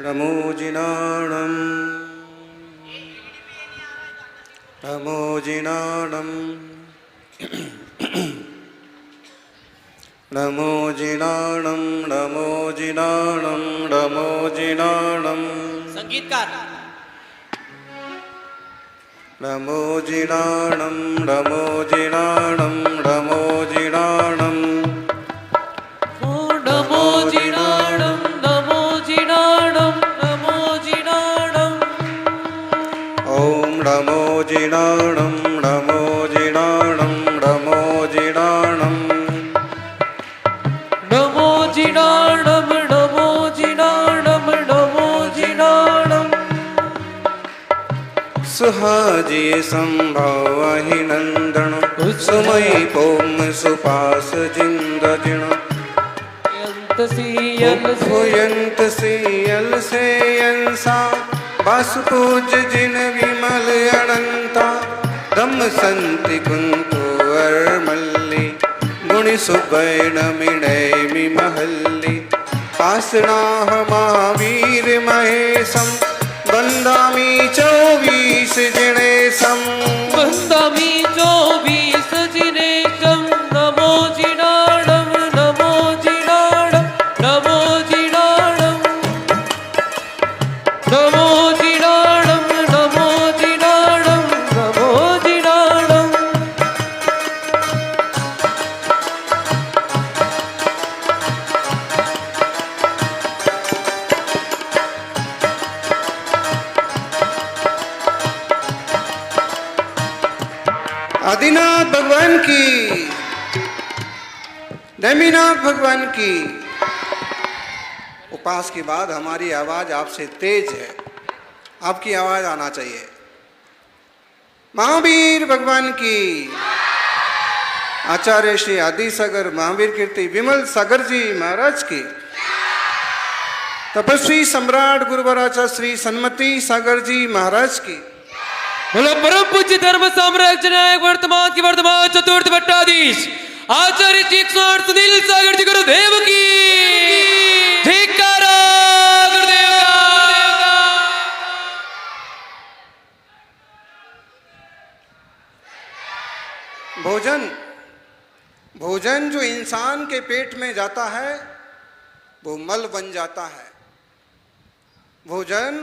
नमोजिनाणं नमोजिनाणं नमोजिनाणं नमोजिनाणं नमोजिनाणं संगीतकार नमोजिनाणं नमोजिनाणं नमोजिनाणं नमोजिनाणं नमोजिनाणं नमोजिनाणं ॐ नमोजिनाणं नमोजिनाणं नमोजिनाणं नमोजिनाणं नमोजिनाणं नमोजिनाणं सुहाजिए संभव नंदन सुमय पोम सुपास जिंद जिण भुयंत सियल से अंसा बस पूज जिन विमल अनंता दम संति कुंतु अरमल्ली गुण सुबैन मिणय मिमहल्ली पासना महावीर महेशम बंदामी 24 जिनेशम बंदामी 24 जिनेशम नमोजिनाणं नमोजिनाणं नमोजिनाणं नमोजिनाणं नमोजिनाणं नमोजिनाणं आदिनाथ भगवान की, नेमिनाथ भगवान की। उपास के बाद हमारी आवाज आपसे तेज है, आपकी आवाज आना चाहिए। महावीर भगवान की, आचार्य श्री आदि सागर महावीर कीर्ति विमल सागर जी महाराज की, तपस्वी सम्राट गुरुवराचा श्री सन्मति सागर जी महाराज की, बोलो परम पूज्य धर्म साम्राज्य नायक वर्तमान की वर्तमान चतुर्थ भट्टाधीश आचार्य जी 108 सुनील सागर जी गुरुदेव की धिक्कारा गुरुदेव का। भोजन भोजन जो इंसान के पेट में जाता है वो मल बन जाता है। भोजन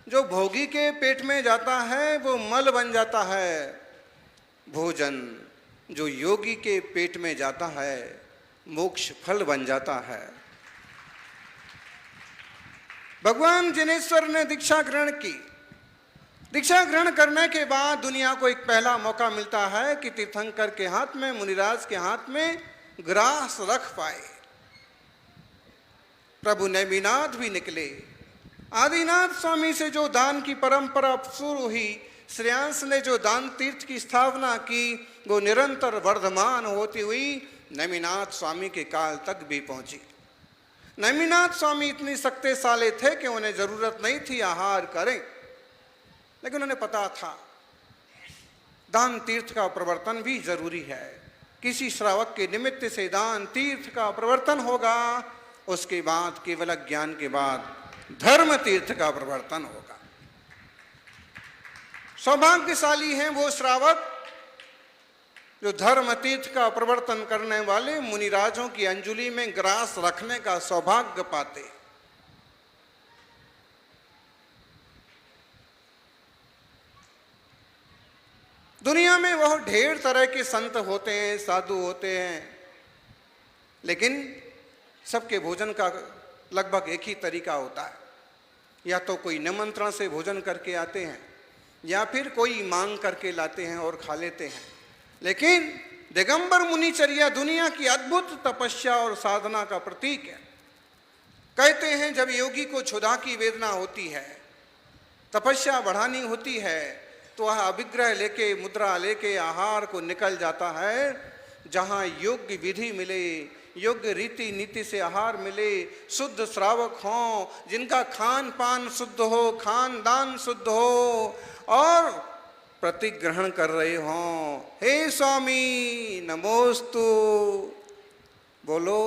जो भोगी के पेट में जाता है वो मल बन जाता है। भोजन जो योगी के पेट में जाता है मोक्ष फल बन जाता है। भगवान जिनेश्वर ने दीक्षा ग्रहण की। दीक्षा ग्रहण करने के बाद दुनिया को एक पहला मौका मिलता है कि तीर्थंकर के हाथ में, मुनिराज के हाथ में ग्रास रख पाए। प्रभु नेमिनाथ भी निकले। आदिनाथ स्वामी से जो दान की परंपरा शुरू हुई, श्रेयांश ने जो दान तीर्थ की स्थापना की, वो निरंतर वर्धमान होती हुई नेमिनाथ स्वामी के काल तक भी पहुंची। नेमिनाथ स्वामी इतने शक्तिशाली थे कि उन्हें जरूरत नहीं थी आहार करें, लेकिन उन्हें पता था दान तीर्थ का प्रवर्तन भी जरूरी है। किसी श्रावक के निमित्त से दान तीर्थ का प्रवर्तन होगा, उसके बाद केवल ज्ञान के बाद धर्म तीर्थ का प्रवर्तन होगा। सौभाग्यशाली हैं वो श्रावक जो धर्म तीर्थ का प्रवर्तन करने वाले मुनिराजों की अंजुलि में ग्रास रखने का सौभाग्य पाते। दुनिया में वह ढेर तरह के संत होते हैं, साधु होते हैं, लेकिन सबके भोजन का लगभग एक ही तरीका होता है। या तो कोई निमंत्रण से भोजन करके आते हैं या फिर कोई मांग करके लाते हैं और खा लेते हैं। लेकिन दिगंबर मुनिचर्या दुनिया की अद्भुत तपस्या और साधना का प्रतीक है। कहते हैं जब योगी को क्षुधा की वेदना होती है, तपस्या बढ़ानी होती है, तो वह अभिग्रह लेके, मुद्रा लेके आहार को निकल जाता है। जहाँ योग्य विधि मिले, योग्य रीति नीति से आहार मिले, शुद्ध श्रावक हों, जिनका खान पान शुद्ध हो, खानदान शुद्ध हो और प्रतिग्रहण कर रहे हों। हे स्वामी नमोस्तु बोलो।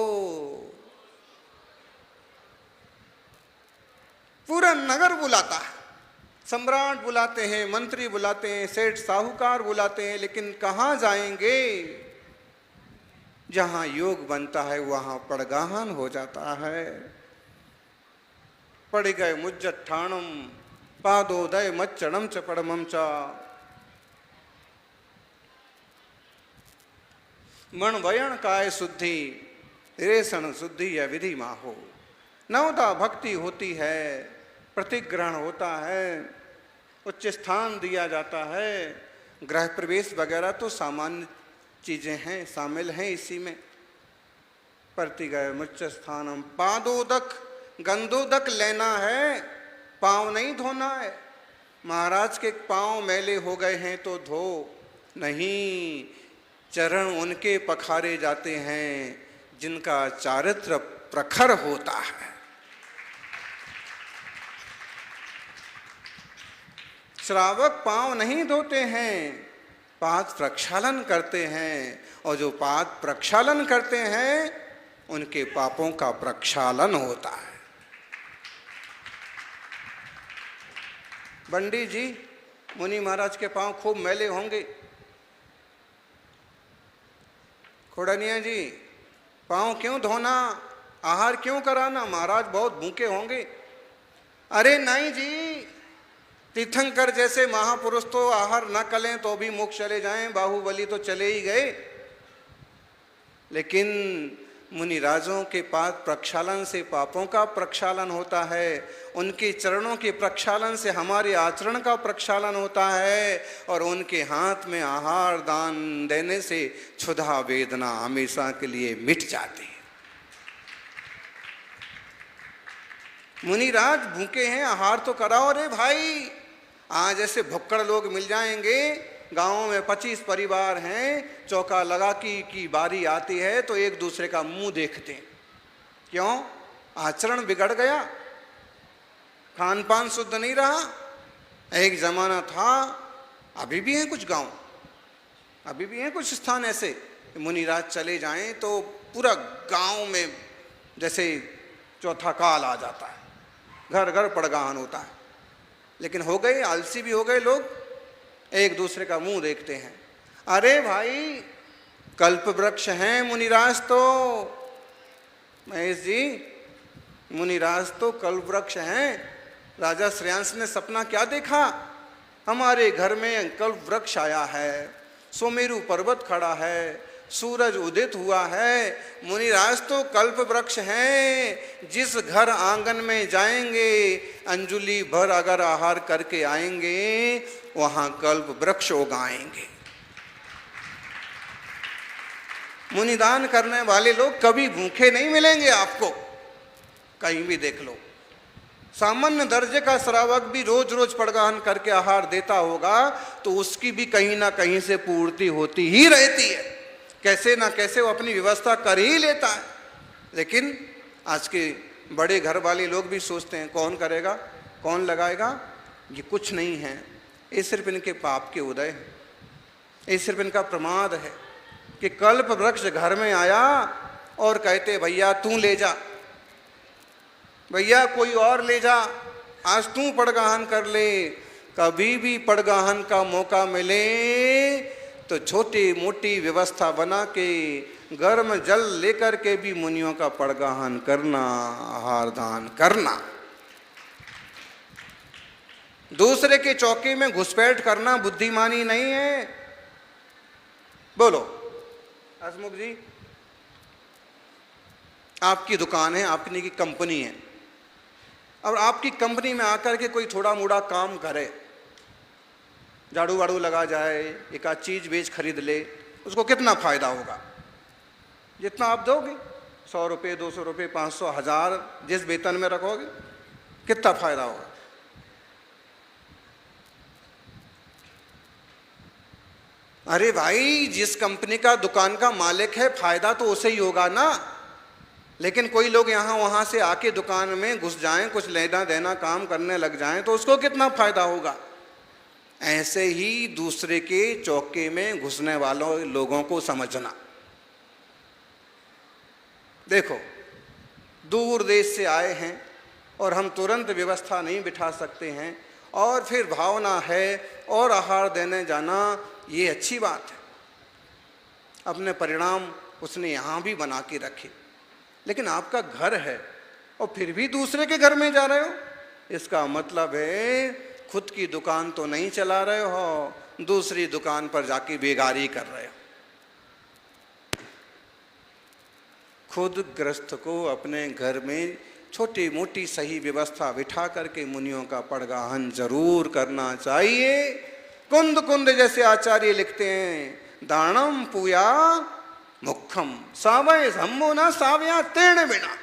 पूरा नगर बुलाता है, सम्राट बुलाते हैं, मंत्री बुलाते हैं, सेठ साहूकार बुलाते हैं, लेकिन कहाँ जाएंगे? जहां योग बनता है वहां पड़गाहन हो जाता है। पड़ गए मुज्जत ठाणम पादोदय मच्चणम च पड़मम च मण वयण काय शुद्धि रेषण शुद्धि या विधि माहो। नवदा भक्ति होती है, प्रतिग्रहण होता है, उच्च स्थान दिया जाता है, गृह प्रवेश वगैरह तो सामान्य चीजें हैं, शामिल हैं इसी में। प्रतिगय मुच्च स्थानम पादोदक, गंदोदक लेना है, पांव नहीं धोना है। महाराज के पांव मैले हो गए हैं तो धो नहीं, चरण उनके पखारे जाते हैं जिनका चारित्र प्रखर होता है। श्रावक पांव नहीं धोते हैं, पाद प्रक्षालन करते हैं, और जो पाद प्रक्षालन करते हैं उनके पापों का प्रक्षालन होता है। बंडी जी, मुनि महाराज के पांव खूब मैले होंगे। खोड़निया जी, पांव क्यों धोना, आहार क्यों कराना, महाराज बहुत भूखे होंगे। अरे नहीं जी, तीर्थंकर जैसे महापुरुष तो आहार न करें तो भी मोक्ष चले जाएं, बाहुबली तो चले ही गए, लेकिन मुनिराजों के पाद प्रक्षालन से पापों का प्रक्षालन होता है, उनके चरणों के प्रक्षालन से हमारे आचरण का प्रक्षालन होता है, और उनके हाथ में आहार दान देने से क्षुधा वेदना हमेशा के लिए मिट जाती है। मुनिराज भूखे हैं, आहार तो कराओ रे भाई। आज जैसे भुक्कड़ लोग मिल जाएंगे, गांव में 25 परिवार हैं, चौका लगा की बारी आती है तो एक दूसरे का मुंह देखते हैं। क्यों? आचरण बिगड़ गया, खान पान शुद्ध नहीं रहा। एक जमाना था, अभी भी है कुछ गांव, अभी भी हैं कुछ स्थान ऐसे, मुनिराज चले जाएं तो पूरा गांव में जैसे चौथा काल आ जाता है, घर घर पड़गाहन होता है। लेकिन हो गए, आलसी भी हो गए लोग, एक दूसरे का मुंह देखते हैं। अरे भाई, कल्प वृक्ष हैं मुनिराज तो, महेश जी, मुनिराज तो कल्प वृक्ष हैं। राजा श्रेयांश ने सपना क्या देखा, हमारे घर में कल्प वृक्ष आया है, सुमेरु पर्वत खड़ा है, सूरज उदित हुआ है। मुनिराज तो कल्प वृक्ष हैं, जिस घर आंगन में जाएंगे, अंजुली भर अगर आहार करके आएंगे, वहां कल्प वृक्ष उगाएंगे। मुनिदान करने वाले लोग कभी भूखे नहीं मिलेंगे आपको, कहीं भी देख लो। सामान्य दर्जे का श्रावक भी रोज रोज पड़गाहन करके आहार देता होगा तो उसकी भी कहीं ना कहीं से पूर्ति होती ही रहती है, कैसे ना कैसे वो अपनी व्यवस्था कर ही लेता है। लेकिन आज के बड़े घर वाले लोग भी सोचते हैं कौन करेगा, कौन लगाएगा, ये कुछ नहीं है, ये सिर्फ इनके पाप के उदय है, ये सिर्फ इनका प्रमाद है कि कल्प वृक्ष घर में आया और कहते भैया तू ले जा, भैया कोई और ले जा, आज तू पड़गाहन कर ले। कभी भी पड़गाहन का मौका मिले तो छोटी मोटी व्यवस्था बना के गर्म जल लेकर के भी मुनियों का पड़गाहन करना, आहार दान करना। दूसरे के चौके में घुसपैठ करना बुद्धिमानी नहीं है। बोलो हसमुख जी, आपकी दुकान है, आपकी की कंपनी है, और आपकी कंपनी में आकर के कोई थोड़ा मोड़ा काम करे, झाड़ू वाड़ू लगा जाए, एक आध चीज बेच खरीद ले, उसको कितना फायदा होगा? जितना आप दोगे, 100 रुपये, 200 रुपये, 500, 1000, जिस वेतन में रखोगे, कितना फायदा होगा? अरे भाई, जिस कंपनी का दुकान का मालिक है, फायदा तो उसे ही होगा ना। लेकिन कोई लोग यहाँ वहाँ से आके दुकान में घुस जाएं, कुछ लेना देना काम करने लग जाएं, तो उसको कितना फायदा होगा? ऐसे ही दूसरे के चौके में घुसने वालों लोगों को समझना। देखो, दूर देश से आए हैं, और हम तुरंत व्यवस्था नहीं बिठा सकते हैं, और फिर भावना है और आहार देने जाना, ये अच्छी बात है। अपने परिणाम उसने यहाँ भी बना के रखे, लेकिन आपका घर है और फिर भी दूसरे के घर में जा रहे हो, इसका मतलब है खुद की दुकान तो नहीं चला रहे हो, दूसरी दुकान पर जाके बेगारी कर रहे हो। खुद गृहस्थ को अपने घर में छोटी मोटी सही व्यवस्था बिठा करके मुनियों का पड़गाहन जरूर करना चाहिए। कुंद कुंद जैसे आचार्य लिखते हैं, दानम पूया मुखम सावय सम्मो न सावया तेण बिना।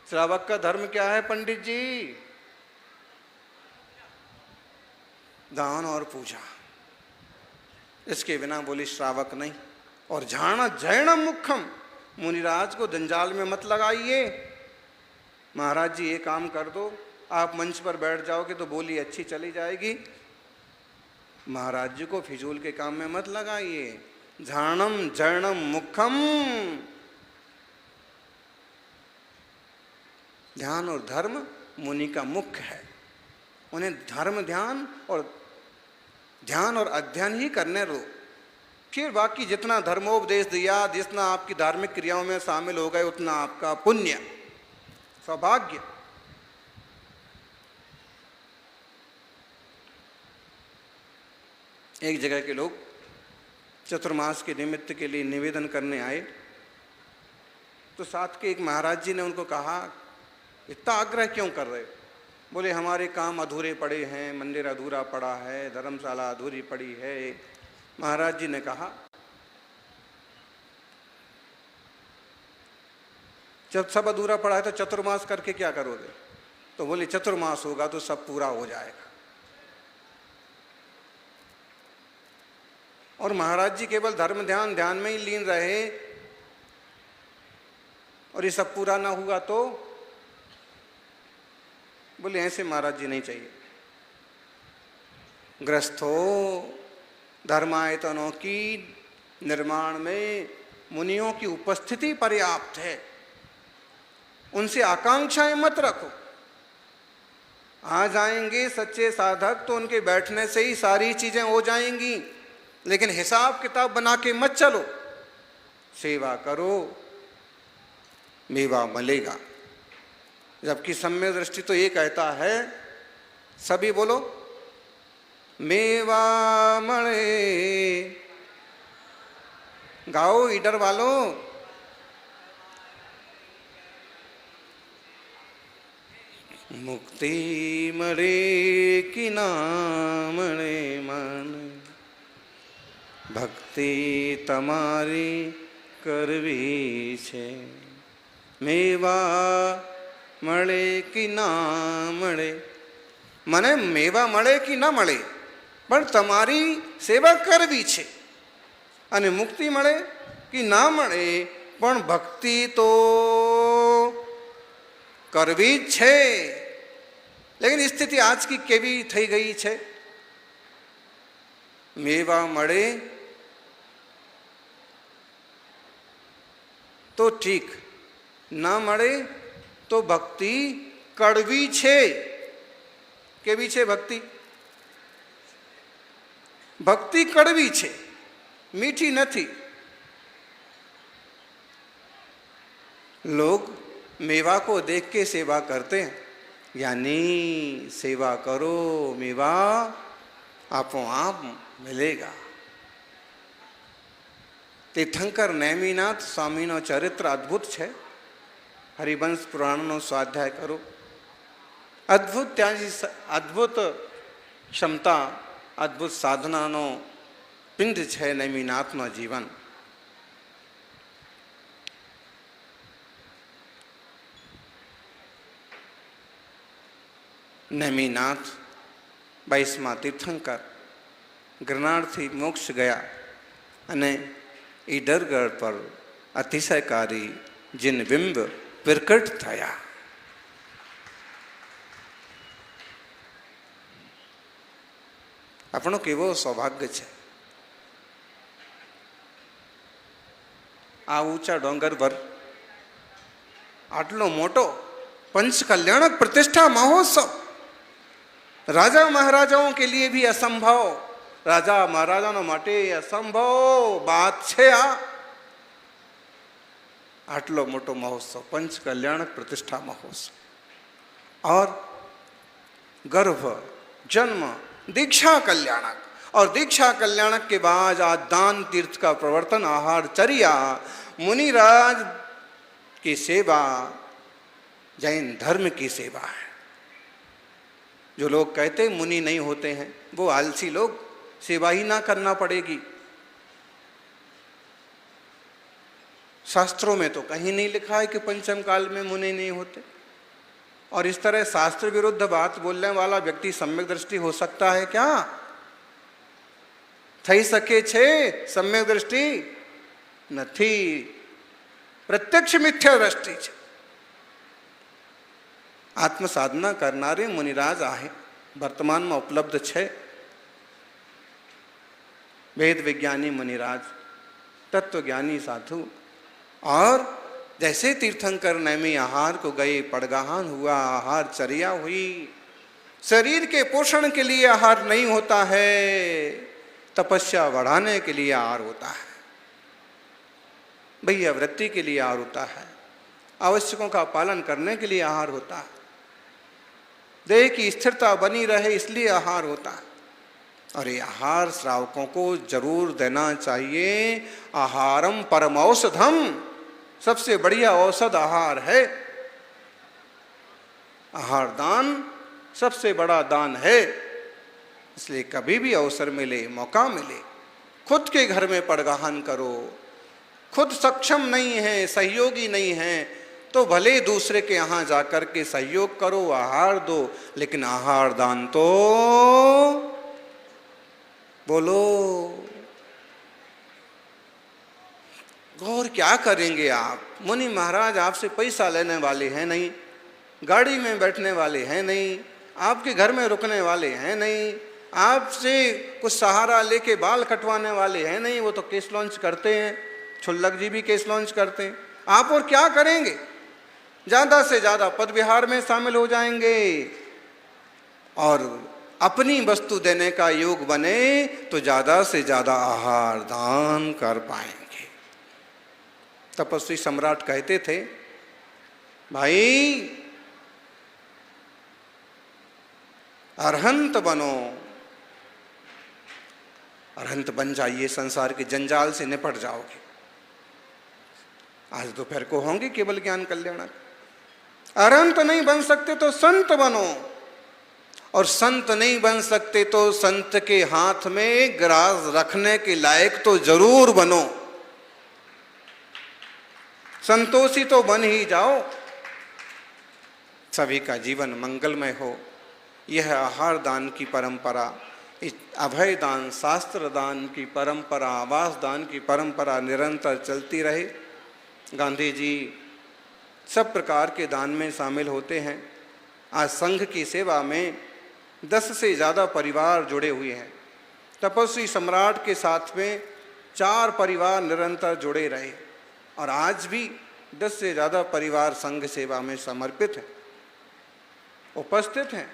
श्रावक का धर्म क्या है पंडित जी? दान और पूजा, इसके बिना बोली श्रावक नहीं। और झाण जैनम मुखम, मुनिराज को जंजाल में मत लगाइए। महाराज जी ये काम कर दो, आप मंच पर बैठ जाओगे तो बोली अच्छी चली जाएगी। महाराज जी को फिजूल के काम में मत लगाइए। झाणम जैनम मुखम, ध्यान और धर्म मुनि का मुख्य है। उन्हें धर्म ध्यान और अध्ययन ही करने दो, फिर बाकी जितना धर्मोपदेश दिया, जितना आपकी धार्मिक क्रियाओं में शामिल हो गए, उतना आपका पुण्य सौभाग्य। एक जगह के लोग चतुर्मास के निमित्त के लिए निवेदन करने आए, तो साथ के एक महाराज जी ने उनको कहा, इतना आग्रह क्यों कर रहे हो? बोले हमारे काम अधूरे पड़े हैं, मंदिर अधूरा पड़ा है, धर्मशाला अधूरी पड़ी है। महाराज जी ने कहा, जब सब अधूरा पड़ा है तो चतुर्मास करके क्या करोगे? तो बोले चतुर्मास होगा तो सब पूरा हो जाएगा। और महाराज जी केवल धर्म ध्यान में ही लीन रहे और ये सब पूरा ना हुआ तो? बोले ऐसे महाराज जी नहीं चाहिए। गृहस्थों, धर्मायतनों की निर्माण में मुनियों की उपस्थिति पर्याप्त है, उनसे आकांक्षाएं मत रखो। आ जाएंगे सच्चे साधक तो उनके बैठने से ही सारी चीजें हो जाएंगी, लेकिन हिसाब किताब बना के मत चलो। सेवा करो, मेवा मिलेगा। जबकि सम्य दृष्टि तो ये कहता है, सभी बोलो, मेवा मळे। गाओ ईडर वालों। मुक्ति मळे कि ना मळे मन, भक्ति तमारी करवी छे। मेवा મળે કે ના મળે, મને મેવા મળે કે ના મળે, પણ તમારી સેવા કરવી છે। અને મુક્તિ મળે કે ના મળે, પણ ભક્તિ તો કરવી જ છે। લેકિન સ્થિતિ આજ की કેવી થઈ ગઈ છે? મેવા મળે તો ઠીક, ના મળે तो भक्ति कड़वी छे। केवी छे भक्ति? भक्ति कड़वी छे, मीठी नहीं। लोग मेवा को देख के सेवा करते हैं, यानी सेवा करो, मेवा आपो आप मिलेगा। तीर्थंकर नेमिनाथ स्वामीनो चरित्र अद्भुत है। हरिवंश पुराणनो स्वाध्याय करो। अद्भुत त्याजी, अद्भुत क्षमता, अद्भुत साधनानो पिंड है नेमिनाथनो जीवन। नेमिनाथ 22मा तीर्थंकर गिरनार थी मोक्ष गया अने ईडरगढ़ पर अतिशयकारी जिन बिंब प्रकट थया। આપણો કેવો સૌભાગ્ય છે। આ ઊંચા ડોંગર પર આટલો મોટો पंच कल्याणक प्रतिष्ठा महोत्सव राजा महाराजाओं के लिए भी असंभव, राजा महाराजाओं माटे असंभव बात छे आ आटलो मोटो महोत्सव पंच कल्याणक प्रतिष्ठा महोत्सव। और गर्भ जन्म दीक्षा कल्याणक, और दीक्षा कल्याणक के बाद आज दान तीर्थ का प्रवर्तन, आहार चर्या, मुनिराज की सेवा, जैन धर्म की सेवा है। जो लोग कहते मुनि नहीं होते हैं वो आलसी लोग, सेवा ही ना करना पड़ेगी। शास्त्रों में तो कहीं नहीं लिखा है कि पंचम काल में मुनि नहीं होते। और इस तरह शास्त्र विरुद्ध बात बोलने वाला व्यक्ति सम्यक दृष्टि हो सकता है क्या? थई सके छे सम्यक दृष्टि नथी, प्रत्यक्ष मिथ्या दृष्टि छे। आत्म साधना करनारे मुनिराज आहे वर्तमान में उपलब्ध है। वेद विज्ञानी मुनिराज, तत्वज्ञानी साधु, और जैसे तीर्थंकर नैमी आहार को गए, पड़गाहन हुआ, आहार चर्या हुई। शरीर के पोषण के लिए आहार नहीं होता है, तपस्या बढ़ाने के लिए आहार होता है, भैया वृत्ति के लिए आहार होता है, आवश्यकों का पालन करने के लिए आहार होता है, देह की स्थिरता बनी रहे इसलिए आहार होता है। और ये आहार श्रावकों को जरूर देना चाहिए। आहारम परम औषधम, सबसे बढ़िया औषध आहार है। आहार दान सबसे बड़ा दान है। इसलिए कभी भी अवसर मिले, मौका मिले, खुद के घर में पड़गाहन करो। खुद सक्षम नहीं है, सहयोगी नहीं है, तो भले दूसरे के यहाँ जाकर के सहयोग करो, आहार दो, लेकिन आहार दान तो बोलो। गौर क्या करेंगे आप? मुनि महाराज आपसे पैसा लेने वाले हैं नहीं, गाड़ी में बैठने वाले हैं नहीं, आपके घर में रुकने वाले हैं नहीं, आपसे कुछ सहारा लेके बाल कटवाने वाले हैं नहीं। वो तो केस लॉन्च करते हैं, छुल्लक जी भी केस लॉन्च करते हैं। आप और क्या करेंगे? ज़्यादा से ज़्यादा पद विहार में शामिल हो जाएंगे और अपनी वस्तु देने का योग बने तो ज़्यादा से ज़्यादा आहार दान कर पाएंगे। तपस्वी सम्राट कहते थे, भाई अरहंत बनो, अरहंत बन जाइए, संसार के जंजाल से निपट जाओगे। आज दोपहर को होंगे केवल ज्ञान कल्याणक। अरहंत नहीं बन सकते तो संत बनो, और संत नहीं बन सकते तो संत के हाथ में ग्रास रखने के लायक तो जरूर बनो। संतोषी तो बन ही जाओ। सभी का जीवन मंगलमय हो। यह आहार दान की परंपरा, अभय दान, शास्त्र दान की परंपरा, आवास दान की परंपरा निरंतर चलती रहे। गांधी जी सब प्रकार के दान में शामिल होते हैं। आज संघ की सेवा में 10 से ज़्यादा परिवार जुड़े हुए हैं। तपस्वी सम्राट के साथ में 4 परिवार निरंतर जुड़े रहे, और आज भी 10 से ज़्यादा परिवार संघ सेवा में समर्पित हैं, उपस्थित हैं।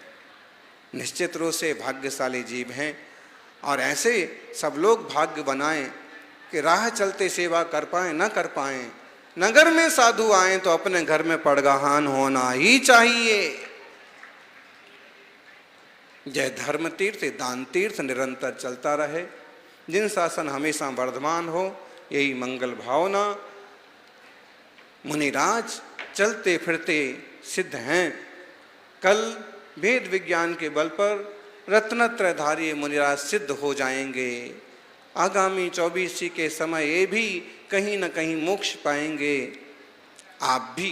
निश्चित रूप से भाग्यशाली जीव हैं, और ऐसे सब लोग भाग्य बनाएं कि राह चलते सेवा कर पाएं, न कर पाएं। नगर में साधु आए तो अपने घर में पड़गाहन होना ही चाहिए। जय धर्म तीर्थ, दान तीर्थ निरंतर चलता रहे। जिन शासन हमेशा वर्धमान हो, यही मंगल भावना। मुनिराज चलते फिरते सिद्ध हैं। कल वेद विज्ञान के बल पर रत्नत्रयधारी मुनिराज सिद्ध हो जाएंगे। आगामी 24 के समय ये भी कहीं न कहीं मोक्ष पाएंगे। आप भी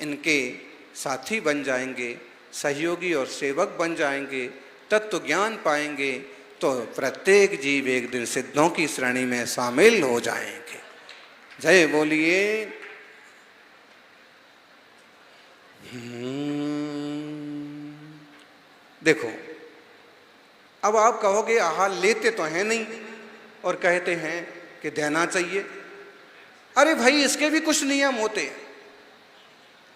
इनके साथी बन जाएंगे, सहयोगी और सेवक बन जाएंगे, तत्व ज्ञान पाएंगे, तो प्रत्येक जीव एक दिन सिद्धों की श्रेणी में शामिल हो जाएंगे। जय बोलिए। देखो, अब आप कहोगे आहार लेते तो हैं नहीं और कहते हैं कि देना चाहिए। अरे भाई, इसके भी कुछ नियम होते हैं।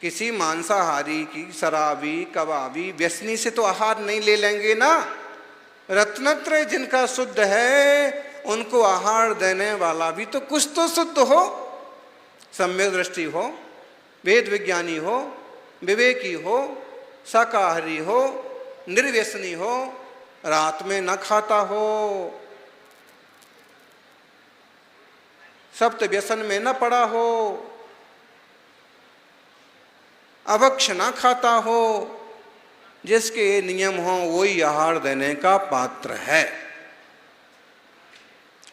किसी मांसाहारी की, शराबी, कबाबी, व्यसनी से तो आहार नहीं ले लेंगे ना। रत्नत्रय जिनका शुद्ध है उनको आहार देने वाला भी तो कुछ तो शुद्ध हो, सम्यक दृष्टि हो, वेद विज्ञानी हो, विवेकी हो, शाकाहारी हो, निर्व्यसनी हो, रात में न खाता हो, सप्त व्यसन में न पड़ा हो, अभक्ष ना खाता हो। जिसके ये नियम हो वही आहार देने का पात्र है।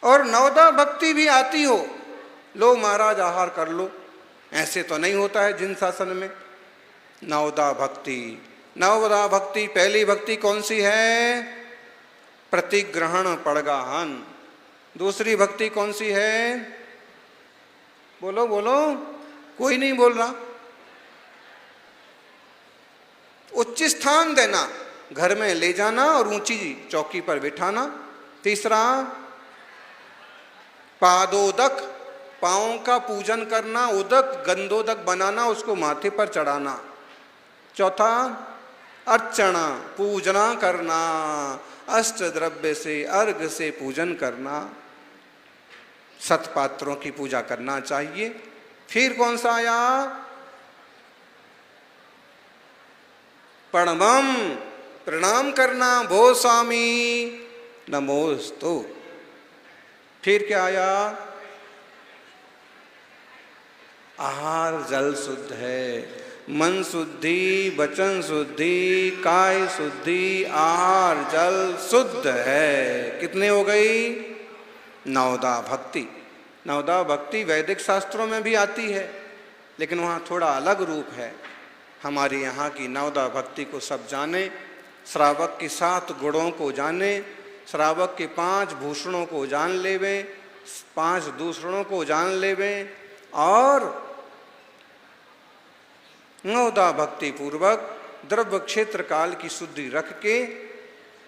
और नवदा भक्ति भी आती हो, लो महाराज आहार कर लो, ऐसे तो नहीं होता है जिन शासन में। नवदा भक्ति, नवदा भक्ति, पहली भक्ति कौन सी है? प्रतिग्रहण पड़गाहन। दूसरी भक्ति कौन सी है? बोलो बोलो, कोई नहीं बोल रहा। उच्च स्थान देना, घर में ले जाना और ऊंची चौकी पर बिठाना। तीसरा पादोदक, पांवों का पूजन करना, उदक गंधोदक बनाना, उसको माथे पर चढ़ाना। चौथा अर्चना, पूजना करना, अष्ट द्रव्य से, अर्घ से पूजन करना, सतपात्रों की पूजा करना चाहिए। फिर कौन सा आया? प्रणमम, प्रणाम करना, भो स्वामी नमोस्तु। फिर क्या आया? आहार जल शुद्ध है, मन शुद्धि, वचन शुद्धि, काय शुद्धि, आहार जल शुद्ध है। कितने हो गई? नवदा भक्ति। नवदा भक्ति वैदिक शास्त्रों में भी आती है, लेकिन वहाँ थोड़ा अलग रूप है। हमारे यहाँ की नवदा भक्ति को सब जाने, श्रावक के 7 गुणों को जाने, श्रावक के 5 भूषणों को जान लेवें, 5 दूषणों को जान लेवें, और नवदा भक्ति पूर्वक द्रव्य क्षेत्र काल की शुद्धि रख के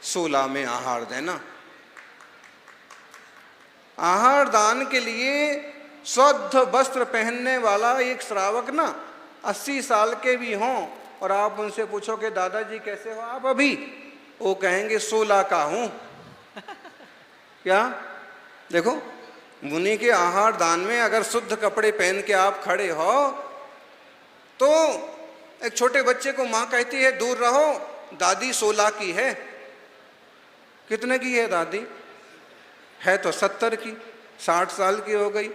16 में आहार देना। आहार दान के लिए शुद्ध वस्त्र पहनने वाला एक श्रावक ना 80 साल के भी हों, और आप उनसे पूछो कि दादाजी कैसे हो आप अभी, वो कहेंगे 16 का हूं। क्या? देखो, मुनि के आहार दान में अगर शुद्ध कपड़े पहन के आप खड़े हो तो एक छोटे बच्चे को माँ कहती है दूर रहो, दादी 16 की है। कितने की है दादी? है तो 70 की, 60 साल की हो गई,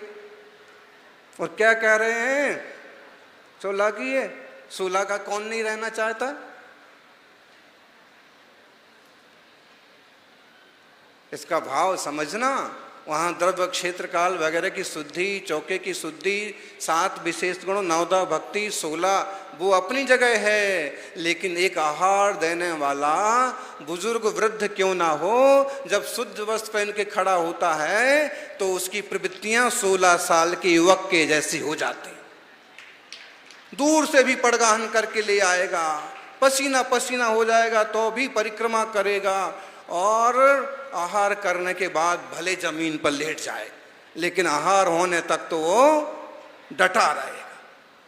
और क्या कह रहे हैं 16 की है। 16 का कौन नहीं रहना चाहता? इसका भाव समझना। वहाँ द्रव्य क्षेत्र काल वगैरह की शुद्धि, चौके की शुद्धि, 7 विशेष गुणों, नवदा भक्ति 16, वो अपनी जगह है। लेकिन एक आहार देने वाला बुजुर्ग वृद्ध क्यों ना हो, जब शुद्ध वस्त्र पहन के खड़ा होता है तो उसकी प्रवृत्तियां 16 साल के युवक के जैसी हो जाती। दूर से भी पड़गाहन करके ले आएगा, पसीना पसीना हो जाएगा तो भी परिक्रमा करेगा, और आहार करने के बाद भले जमीन पर लेट जाए, लेकिन आहार होने तक तो वो डटा रहेगा।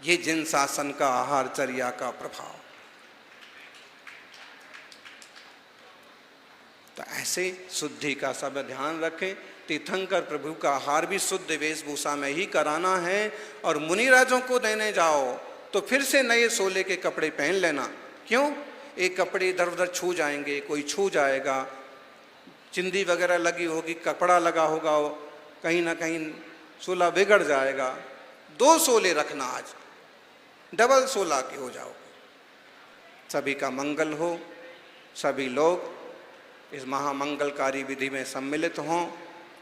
ये जिन शासन का आहारचर्या का प्रभाव। तो ऐसे शुद्धि का सब ध्यान रखें। तीर्थंकर प्रभु का आहार भी शुद्ध वेशभूषा में ही कराना है, और मुनिराजों को देने जाओ तो फिर से नए सोले के कपड़े पहन लेना। क्यों? एक कपड़े इधर उधर छू जाएंगे, कोई छू जाएगा, चिंदी वगैरह लगी होगी, कपड़ा लगा होगा, कहीं ना कहीं सोला बिगड़ जाएगा। 2 सोले रखना, आज डबल 16 के हो जाओ। सभी का मंगल हो, सभी लोग इस महामंगलकारी विधि में सम्मिलित हों।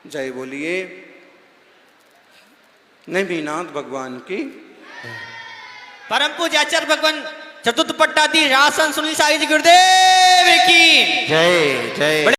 जय बोलिए नेमिनाथ भगवान की। परम पूज्य आचार्य भगवान चतुर्थ पट्टाधीश आसन सुनील साई जी गुरुदेव की जय जय।